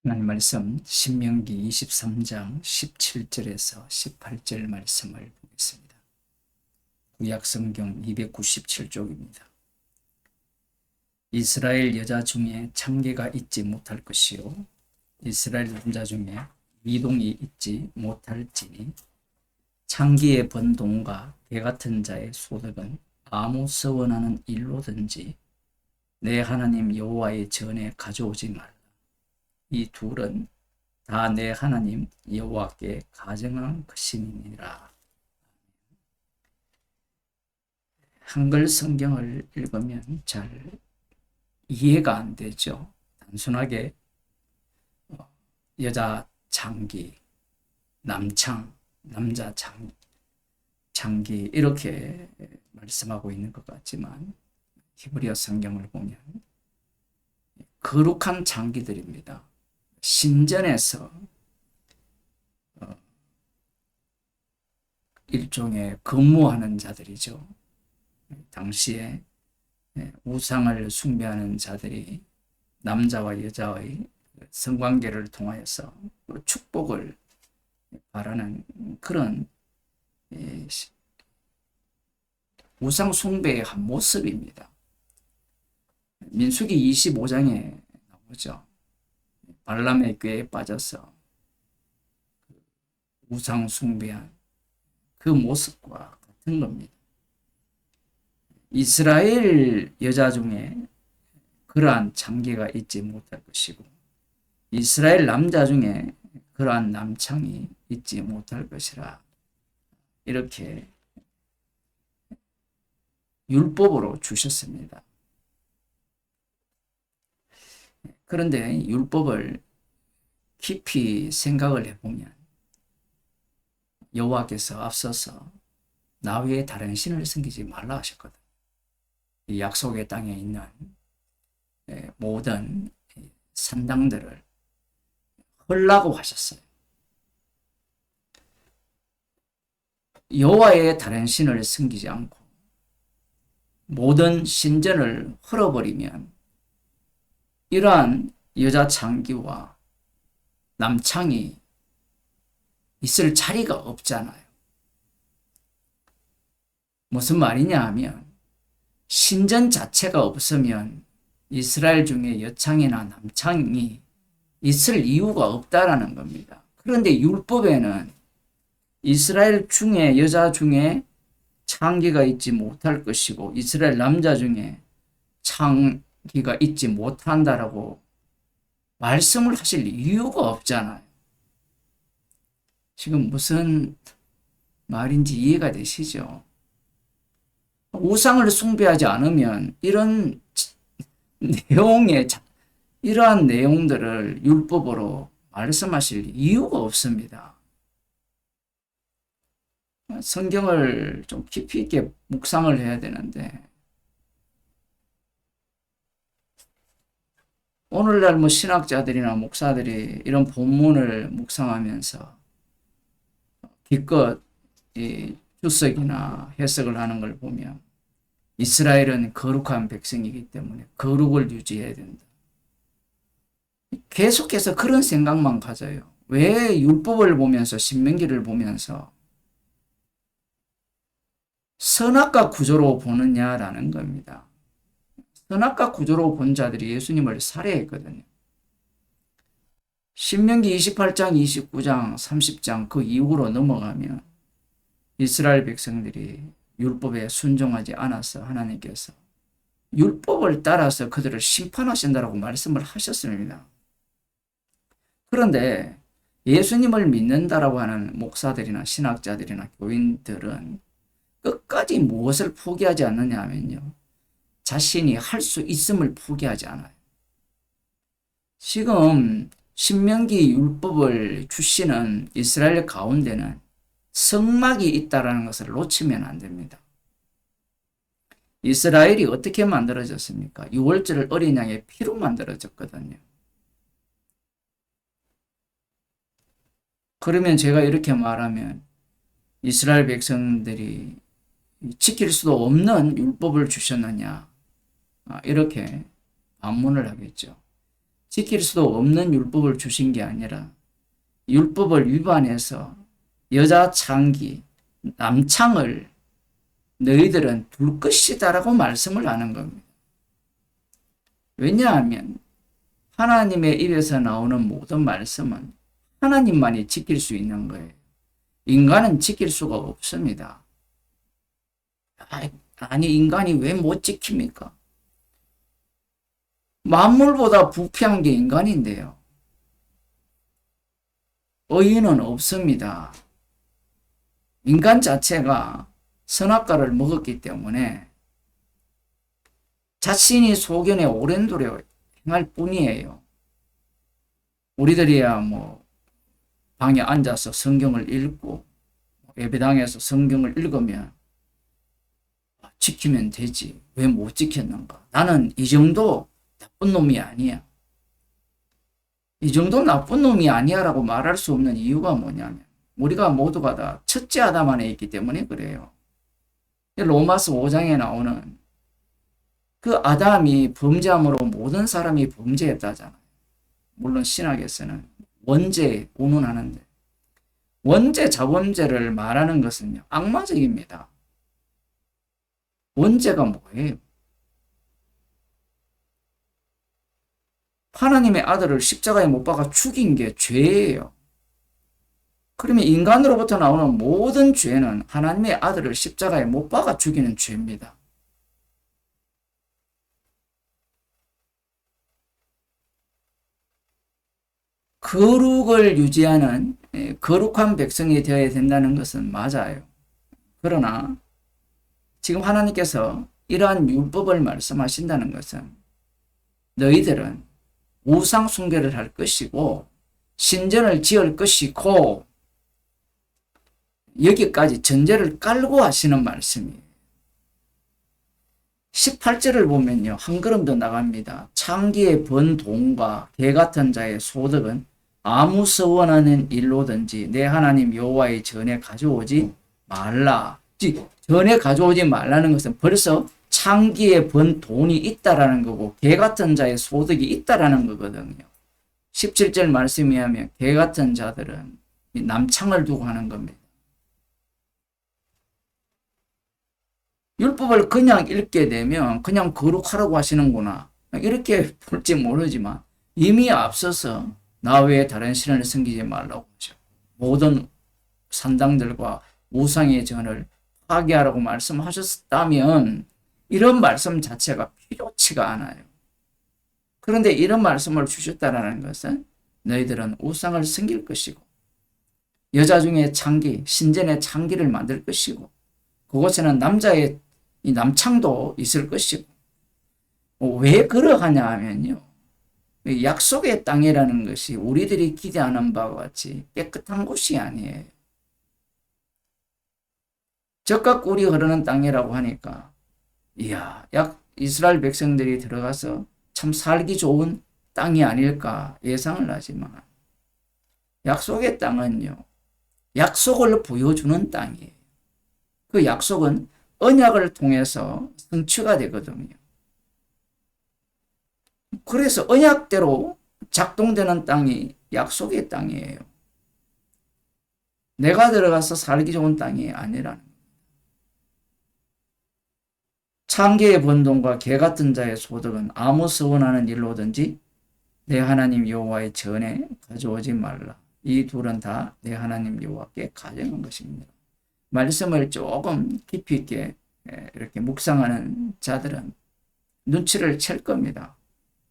하나님 말씀 신명기 23장 17절에서 18절 말씀을 보겠습니다. 구약성경 297쪽입니다. 이스라엘 여자 중에 창기가 있지 못할 것이요 이스라엘 남자 중에 미동이 있지 못할지니 창기의 번동과 개 같은 자의 소득은 아무 서원하는 일로든지 내 하나님 여호와의 전에 가져오지 말라. 이 둘은 다 내 하나님 여호와께 가정한 것이니라. 한글 성경을 읽으면 잘 이해가 안 되죠. 단순하게 여자 창기, 남창, 남자 창기 이렇게 말씀하고 있는 것 같지만 히브리어 성경을 보면 거룩한 창기들입니다. 신전에서 일종의 근무하는 자들이죠. 당시에 우상을 숭배하는 자들이 남자와 여자의 성관계를 통하여서 축복을 바라는 그런 우상 숭배의 한 모습입니다. 민수기 25장에 나오죠. 발람의 꾀에 빠져서 우상 숭배한 그 모습과 같은 겁니다. 이스라엘 여자 중에 그러한 창기가 있지 못할 것이고 이스라엘 남자 중에 그러한 남창이 있지 못할 것이라 이렇게 율법으로 주셨습니다. 그런데 율법을 깊이 생각을 해보면 여호와께서 앞서서 나 외에 다른 신을 섬기지 말라 하셨거든. 이 약속의 땅에 있는 모든 산당들을 헐라고 하셨어요. 여호와의 다른 신을 섬기지 않고 모든 신전을 헐어버리면 이러한 여자 창기와 남창이 있을 자리가 없잖아요. 무슨 말이냐 하면 신전 자체가 없으면 이스라엘 중에 여창이나 남창이 있을 이유가 없다라는 겁니다. 그런데 율법에는 이스라엘 중에 여자 중에 창기가 있지 못할 것이고 이스라엘 남자 중에 창기가 있지 못한다라고 말씀을 하실 이유가 없잖아요. 지금 무슨 말인지 이해가 되시죠? 우상을 숭배하지 않으면 이런 내용의 이러한 내용들을 율법으로 말씀하실 이유가 없습니다. 성경을 좀 깊이 있게 묵상을 해야 되는데 오늘날 신학자들이나 목사들이 이런 본문을 묵상하면서 기껏 이 주석이나 해석을 하는 걸 보면 이스라엘은 거룩한 백성이기 때문에 거룩을 유지해야 된다. 계속해서 그런 생각만 가져요. 왜 율법을 보면서 신명기를 보면서 선악과 구조로 보느냐라는 겁니다. 선악과 구조로 본 자들이 예수님을 살해했거든요. 신명기 28장, 29장, 30장 그 이후로 넘어가면 이스라엘 백성들이 율법에 순종하지 않아서 하나님께서 율법을 따라서 그들을 심판하신다라고 말씀을 하셨습니다. 그런데 예수님을 믿는다라고 하는 목사들이나 신학자들이나 교인들은 끝까지 무엇을 포기하지 않느냐 하면요. 자신이 할 수 있음을 포기하지 않아요. 지금 신명기 율법을 주시는 이스라엘 가운데는 성막이 있다는 것을 놓치면 안 됩니다. 이스라엘이 어떻게 만들어졌습니까? 유월절 어린 양의 피로 만들어졌거든요. 그러면 제가 이렇게 말하면 이스라엘 백성들이 지킬 수도 없는 율법을 주셨느냐 이렇게 반문을 하겠죠. 지킬 수도 없는 율법을 주신 게 아니라 율법을 위반해서 여자 창기, 남창을 너희들은 둘 것이다라고 말씀을 하는 겁니다. 왜냐하면 하나님의 입에서 나오는 모든 말씀은 하나님만이 지킬 수 있는 거예요. 인간은 지킬 수가 없습니다. 아니 인간이 왜 못 지킵니까? 만물보다 부패한 게 인간인데요. 의인은 없습니다. 인간 자체가 선악과를 먹었기 때문에 자신이 소견에 오랜 도래 행할 뿐이에요. 우리들이야 뭐 방에 앉아서 성경을 읽고 예배당에서 성경을 읽으면 지키면 되지. 왜 못 지켰는가? 나는 이 정도 나쁜 놈이 아니야. 이 정도 나쁜 놈이 아니야 라고 말할 수 없는 이유가 뭐냐면 우리가 모두가 다 첫째 아담 안에 있기 때문에 그래요. 로마서 5장에 나오는 그 아담이 범죄함으로 모든 사람이 범죄했다잖아요. 물론 신학에서는 원죄 운운하는데 원죄 자범죄를 말하는 것은요 악마적입니다. 원죄가 뭐예요? 하나님의 아들을 십자가에 못 박아 죽인 게 죄예요. 그러면 인간으로부터 나오는 모든 죄는 하나님의 아들을 십자가에 못 박아 죽이는 죄입니다. 거룩을 유지하는 거룩한 백성이 되어야 된다는 것은 맞아요. 그러나 지금 하나님께서 이러한 율법을 말씀하신다는 것은 너희들은 우상 숭배를 할 것이고 신전을 지을 것이고 여기까지 전제를 깔고 하시는 말씀이에요. 18절을 보면요. 한 걸음 더 나갑니다. 창기에 번 돈과 개 같은 자의 소득은 아무 서원하는 일로든지 내 하나님 여호와의 전에 가져오지 말라. 전에 가져오지 말라는 것은 벌써 창기에 번 돈이 있다라는 거고 개 같은 자의 소득이 있다라는 거거든요. 17절 말씀에 하면 개 같은 자들은 남창을 두고 하는 겁니다. 율법을 그냥 읽게 되면 그냥 거룩하라고 하시는구나 이렇게 볼지 모르지만 이미 앞서서 나 외에 다른 신을 섬기지 말라고 하죠. 모든 산당들과 우상의 전을 파괴하라고 말씀하셨다면 이런 말씀 자체가 필요치가 않아요. 그런데 이런 말씀을 주셨다는 것은 너희들은 우상을 섬길 것이고 여자 중에 창기, 신전에 창기를 만들 것이고 그곳에는 남자의 이 남창도 있을 것이고 왜 그러하냐 하면요. 약속의 땅이라는 것이 우리들이 기대하는 바와 같이 깨끗한 곳이 아니에요. 적과 꿀이 흐르는 땅이라고 하니까 이야, 이스라엘 백성들이 들어가서 참 살기 좋은 땅이 아닐까 예상을 하지만 약속의 땅은요. 약속을 보여주는 땅이에요. 그 약속은 언약을 통해서 성취가 되거든요. 그래서 언약대로 작동되는 땅이 약속의 땅이에요. 내가 들어가서 살기 좋은 땅이 아니라는 거예요. 창기의 번동과 개 같은 자의 소득은 아무 서원하는 일로든지 내 하나님 여호와의 전에 가져오지 말라. 이 둘은 다 내 하나님 여호와께 가져간 것입니다. 말씀을 조금 깊이 있게 이렇게 묵상하는 자들은 눈치를 챌 겁니다.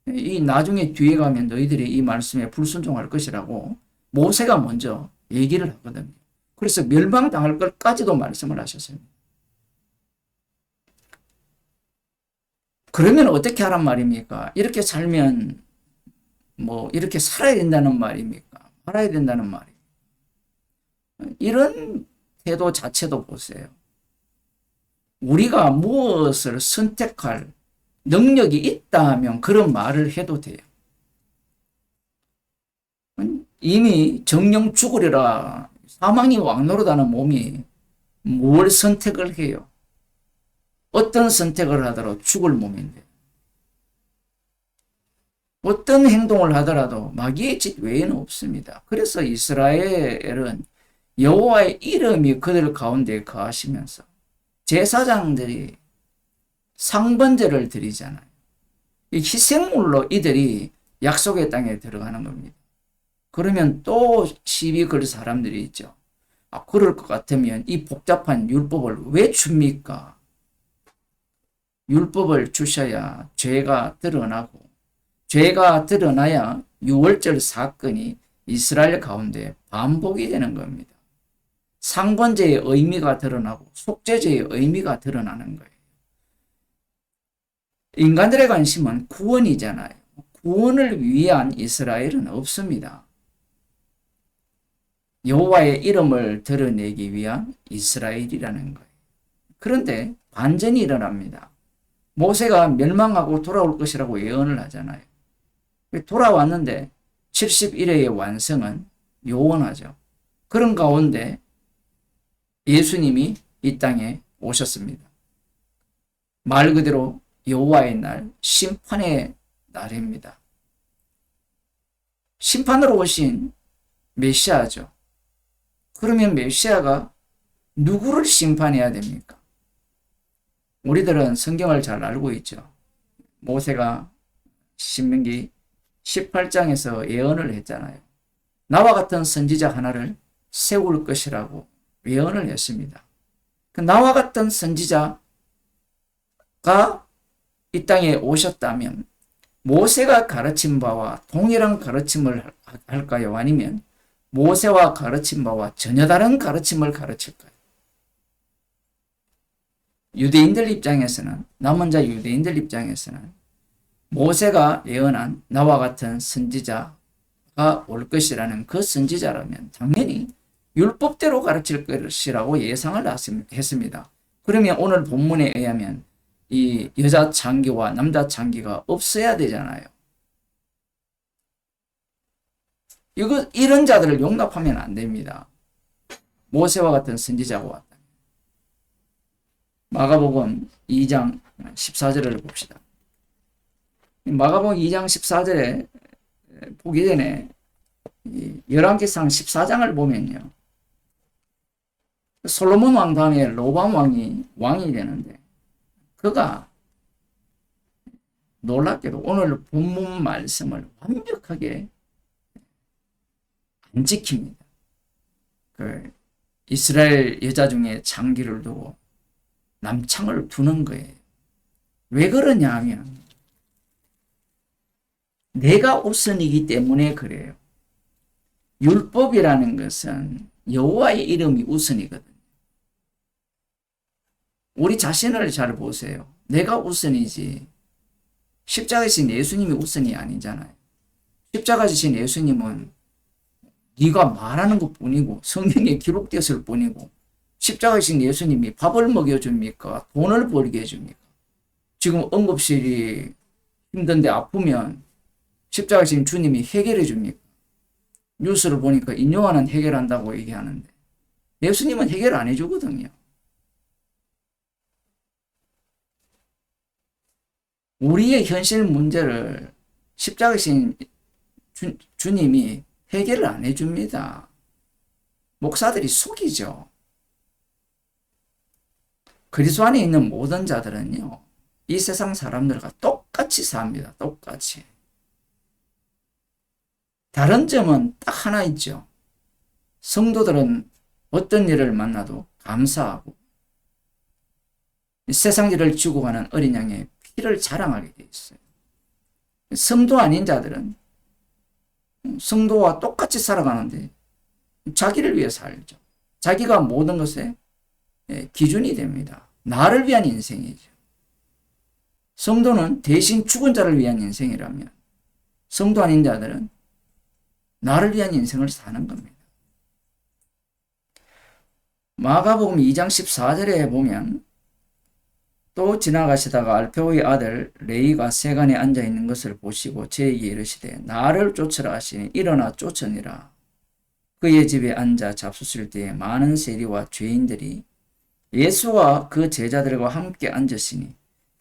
이 나중에 뒤에 가면 너희들이 이 말씀에 불순종할 것이라고 모세가 먼저 얘기를 하거든요. 그래서 멸망당할 것까지도 말씀을 하셨습니다. 그러면 어떻게 하란 말입니까? 이렇게 살면 뭐 이렇게 살아야 된다는 말입니까? 말아야 된다는 말입니까? 이런 태도 자체도 보세요. 우리가 무엇을 선택할 능력이 있다 하면 그런 말을 해도 돼요. 이미 정령 죽으리라 사망이 왕노릇하는 몸이 뭘 선택을 해요? 어떤 선택을 하더라도 죽을 몸인데 어떤 행동을 하더라도 마귀의 짓 외에는 없습니다. 그래서 이스라엘은 여호와의 이름이 그들 가운데 거하시면서 제사장들이 상번제를 드리잖아요. 이 희생물로 이들이 약속의 땅에 들어가는 겁니다. 그러면 또 시비 걸 사람들이 있죠. 그럴 것 같으면 이 복잡한 율법을 왜 줍니까? 율법을 주셔야 죄가 드러나고, 죄가 드러나야 유월절 사건이 이스라엘 가운데 반복이 되는 겁니다. 상번제의 의미가 드러나고 속죄제의 의미가 드러나는 거예요. 인간들의 관심은 구원이잖아요. 구원을 위한 이스라엘은 없습니다. 여호와의 이름을 드러내기 위한 이스라엘이라는 거예요. 그런데 반전이 일어납니다. 모세가 멸망하고 돌아올 것이라고 예언을 하잖아요. 돌아왔는데 70일의 완성은 요원하죠. 그런 가운데 예수님이 이 땅에 오셨습니다. 말 그대로 여호와의 날, 심판의 날입니다. 심판으로 오신 메시아죠. 그러면 메시아가 누구를 심판해야 됩니까? 우리들은 성경을 잘 알고 있죠. 모세가 신명기 18장에서 예언을 했잖아요. 나와 같은 선지자 하나를 세울 것이라고 예언을 했습니다. 그 나와 같은 선지자가 이 땅에 오셨다면 모세가 가르친 바와 동일한 가르침을 할까요? 아니면 모세와 가르친 바와 전혀 다른 가르침을 가르칠까요? 유대인들 입장에서는, 남은 자 유대인들 입장에서는 모세가 예언한 나와 같은 선지자가 올 것이라는 그 선지자라면 당연히 율법대로 가르칠 것이라고 예상을 했습니다. 그러면 오늘 본문에 의하면 이 여자 창기와 남자 창기가 없어야 되잖아요. 이런 자들을 용납하면 안 됩니다. 모세와 같은 선지자가 왔다. 마가복음 2장 14절을 봅시다. 마가복음 2장 14절에 보기 전에 열왕기상 14장을 보면요. 솔로몬 왕 다음에 로밤 왕이 되는데 그가 놀랍게도 오늘 본문 말씀을 완벽하게 안 지킵니다. 그 이스라엘 여자 중에 장기를 두고 남창을 두는 거예요. 왜 그러냐 하면 내가 우선이기 때문에 그래요. 율법이라는 것은 여호와의 이름이 우선이거든요. 우리 자신을 잘 보세요. 내가 우선이지 십자가에 지신 예수님이 우선이 아니잖아요. 십자가에 지신 예수님은 네가 말하는 것뿐이고 성경에 기록되었을 뿐이고 십자가에 지신 예수님이 밥을 먹여줍니까? 돈을 벌게 해줍니까? 지금 응급실이 힘든데 아프면 십자가에 지신 주님이 해결해 줍니까? 뉴스를 보니까 인요한은 해결한다고 얘기하는데 예수님은 해결 안 해주거든요. 우리의 현실 문제를 십자가에 지신 주님이 해결을 안 해줍니다. 목사들이 속이죠. 그리스도 안에 있는 모든 자들은요, 이 세상 사람들과 똑같이 삽니다. 똑같이. 다른 점은 딱 하나 있죠. 성도들은 어떤 일을 만나도 감사하고 세상 일을 지고 가는 어린 양의 피를 자랑하게 돼 있어요. 성도 아닌 자들은 성도와 똑같이 살아가는데 자기를 위해 살죠. 자기가 모든 것의 기준이 됩니다. 나를 위한 인생이죠. 성도는 대신 죽은 자를 위한 인생이라면 성도 아닌 자들은 나를 위한 인생을 사는 겁니다. 마가복음 2장 14절에 보면 또 지나가시다가 알페오의 아들 레이가 세간에 앉아있는 것을 보시고 저에게 이르시되 나를 쫓으라 하시니 일어나 쫓으니라. 그의 집에 앉아 잡수실 때에 많은 세리와 죄인들이 예수와 그 제자들과 함께 앉으시니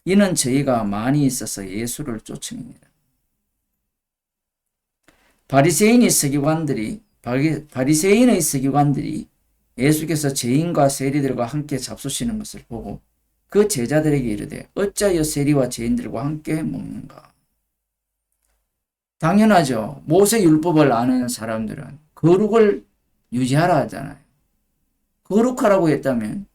이는 저희가 많이 있어서 예수를 쫓음이니라. 바리새인의 서기관들이 예수께서 죄인과 세리들과 함께 잡수시는 것을 보고 그 제자들에게 이르되 어찌하여 세리와 죄인들과 함께 먹는가? 당연하죠. 모세 율법을 아는 사람들은 거룩을 유지하라 하잖아요. 거룩하라고 했다면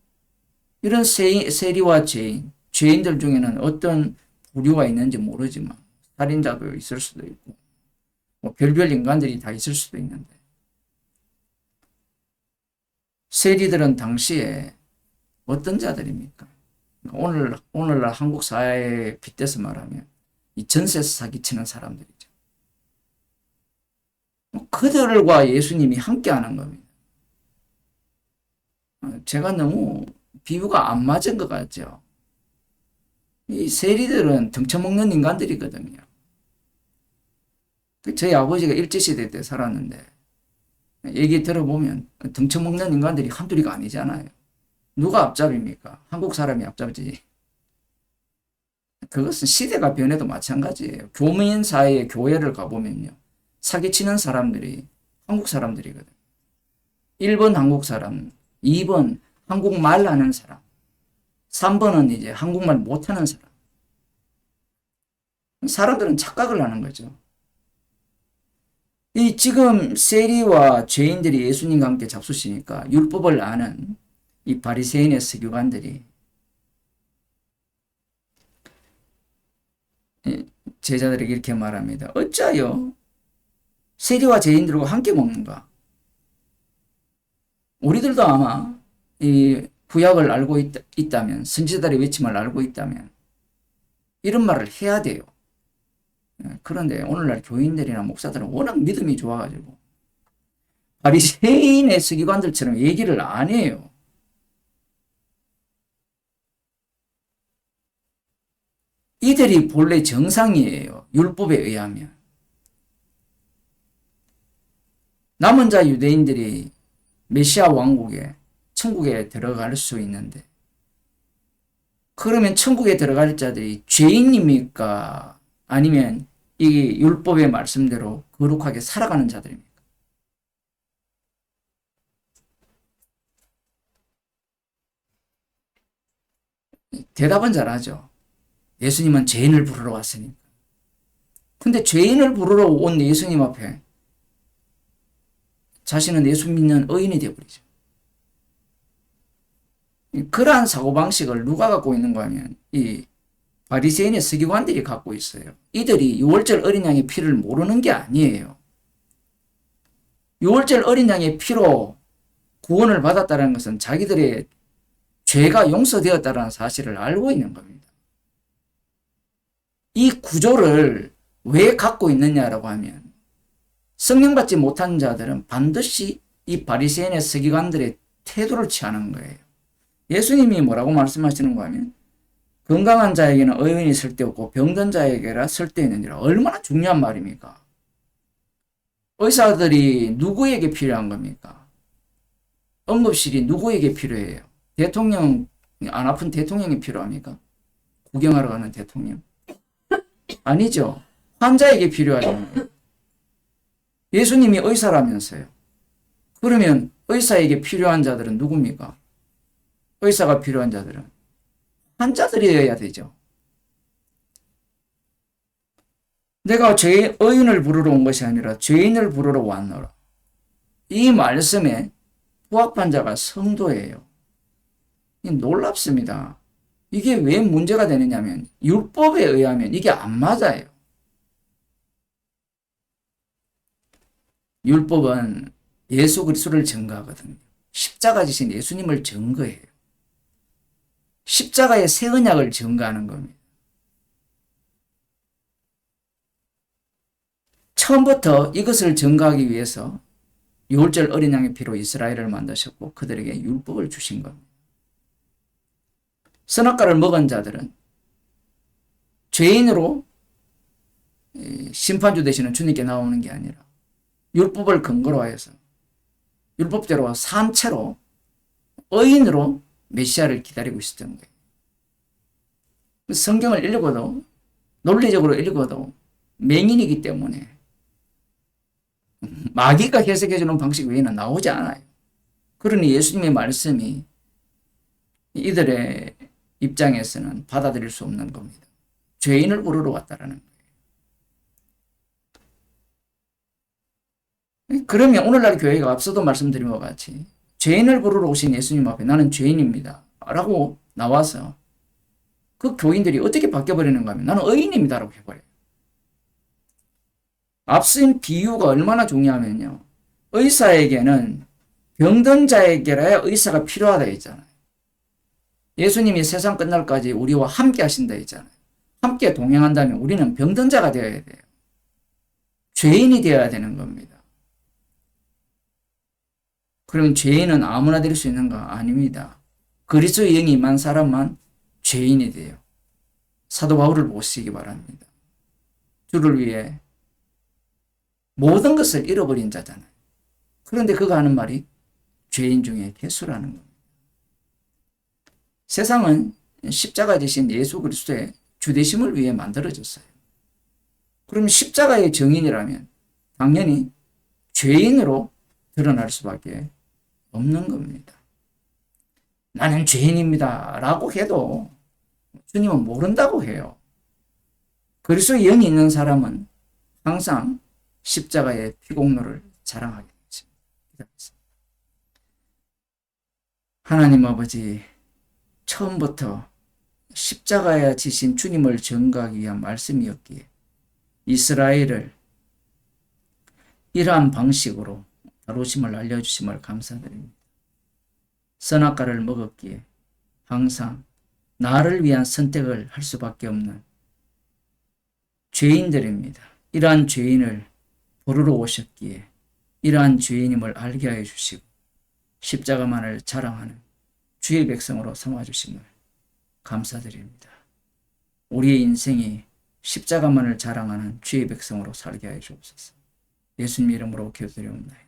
이런 세리와 죄인들 중에는 어떤 부류가 있는지 모르지만 살인자도 있을 수도 있고 뭐 별별 인간들이 다 있을 수도 있는데 세리들은 당시에 어떤 자들입니까? 오늘날 한국 사회에 빗대서 말하면 이 전세에서 사기치는 사람들이죠. 그들과 예수님이 함께하는 겁니다. 제가 너무 비유가 안 맞은 것 같죠. 이 세리들은 등쳐먹는 인간들이거든요. 저희 아버지가 일제시대 때 살았는데 얘기 들어보면 등쳐먹는 인간들이 한둘이가 아니잖아요. 누가 앞잡입니까? 한국 사람이 앞잡지. 그것은 시대가 변해도 마찬가지예요. 교민 사이에 교회를 가보면요. 사기치는 사람들이 한국 사람들이거든요. 1번 한국 사람, 2번 한국말 하는 사람, 3번은 이제 한국말 못하는 사람. 사람들은 착각을 하는 거죠. 이 지금 세리와 죄인들이 예수님과 함께 잡수시니까 율법을 아는 이 바리새인의 서기관들이 제자들에게 이렇게 말합니다. 어찌하여 세리와 죄인들과 함께 먹는가? 우리들도 아마 이 구약을 알고 있다면, 선지자들의 외침을 알고 있다면 이런 말을 해야 돼요. 그런데 오늘날 교인들이나 목사들은 워낙 믿음이 좋아가지고 바리새인의 서기관들처럼 얘기를 안 해요. 이들이 본래 정상이에요. 율법에 의하면. 남은 자 유대인들이 메시아 왕국에 천국에 들어갈 수 있는데 그러면 천국에 들어갈 자들이 죄인입니까? 아니면 이 율법의 말씀대로 거룩하게 살아가는 자들입니까? 대답은 잘하죠. 예수님은 죄인을 부르러 왔으니까. 근데 죄인을 부르러 온 예수님 앞에 자신은 예수 믿는 의인이 되어버리죠. 그러한 사고방식을 누가 갖고 있는가 하면 이 바리새인의 서기관들이 갖고 있어요. 이들이 유월절 어린 양의 피를 모르는 게 아니에요. 유월절 어린 양의 피로 구원을 받았다는 것은 자기들의 죄가 용서되었다는 사실을 알고 있는 겁니다. 이 구조를 왜 갖고 있느냐라고 하면 성령 받지 못한 자들은 반드시 이 바리새인의 서기관들의 태도를 취하는 거예요. 예수님이 뭐라고 말씀하시는가 하면 건강한 자에게는 의인이 쓸데없고 병든 자에게라 쓸데있느니라. 얼마나 중요한 말입니까? 의사들이 누구에게 필요한 겁니까? 응급실이 누구에게 필요해요? 대통령, 안 아픈 대통령이 필요합니까? 구경하러 가는 대통령? 아니죠. 환자에게 필요하잖아요. 예수님이 의사라면서요. 그러면 의사에게 필요한 자들은 누굽니까? 의사가 필요한 자들은 환자들이어야 되죠. 내가 의인을 부르러 온 것이 아니라 죄인을 부르러 왔노라. 이 말씀에 부합한 자가 성도예요. 놀랍습니다. 이게 왜 문제가 되느냐면 율법에 의하면 이게 안 맞아요. 율법은 예수 그리스도를 증거하거든요. 십자가 지신 예수님을 증거해요. 십자가의 새 언약을 증거하는 겁니다. 처음부터 이것을 증거하기 위해서 유월절 어린 양의 피로 이스라엘을 만드셨고 그들에게 율법을 주신 겁니다. 선악과를 먹은 자들은 죄인으로 심판주 되시는 주님께 나오는 게 아니라 율법을 근거로 하여서 율법대로 산 채로 의인으로 메시아를 기다리고 있었던 거예요. 성경을 읽어도 논리적으로 읽어도 맹인이기 때문에 마귀가 해석해주는 방식 외에는 나오지 않아요. 그러니 예수님의 말씀이 이들의 입장에서는 받아들일 수 없는 겁니다. 죄인을 부르러 왔다라는 거예요. 그러면 오늘날 교회가 앞서도 말씀드린 것 같이 죄인을 부르러 오신 예수님 앞에 나는 죄인입니다 라고 나와서 그 교인들이 어떻게 바뀌어버리는가 하면 나는 의인입니다 라고 해버려요. 앞선 비유가 얼마나 중요하면요. 의사에게는 병든 자에게라야 의사가 필요하다 했잖아요. 예수님이 세상 끝날까지 우리와 함께 하신다 했잖아요. 함께 동행한다면 우리는 병든 자가 되어야 돼요. 죄인이 되어야 되는 겁니다. 그러면 죄인은 아무나 될 수 있는가? 아닙니다. 그리스도의 영이 임한 사람만 죄인이 돼요. 사도 바울을 보시기 바랍니다. 주를 위해 모든 것을 잃어버린 자잖아요. 그런데 그가 하는 말이 죄인 중에 괴수라는 겁니다. 세상은 십자가 지신 예수 그리스도의 주되심을 위해 만들어졌어요. 그럼 십자가의 정인이라면 당연히 죄인으로 드러날 수밖에 없는 겁니다. 나는 죄인입니다 라고 해도 주님은 모른다고 해요. 그리스도의 영이 있는 사람은 항상 십자가의 피공로를 자랑하게 되죠. 하나님 아버지, 처음부터 십자가에 지신 주님을 전가하기 위한 말씀이었기에 이스라엘을 이러한 방식으로 다루심을 알려주심을 감사드립니다. 선악과를 먹었기에 항상 나를 위한 선택을 할 수밖에 없는 죄인들입니다. 이러한 죄인을 부르러 오셨기에 이러한 죄인임을 알게 하여 주시고 십자가만을 자랑하는 주의 백성으로 삼아주심을 감사드립니다. 우리의 인생이 십자가만을 자랑하는 주의 백성으로 살게 하여 주옵소서. 예수님 이름으로 기도드리옵나이다.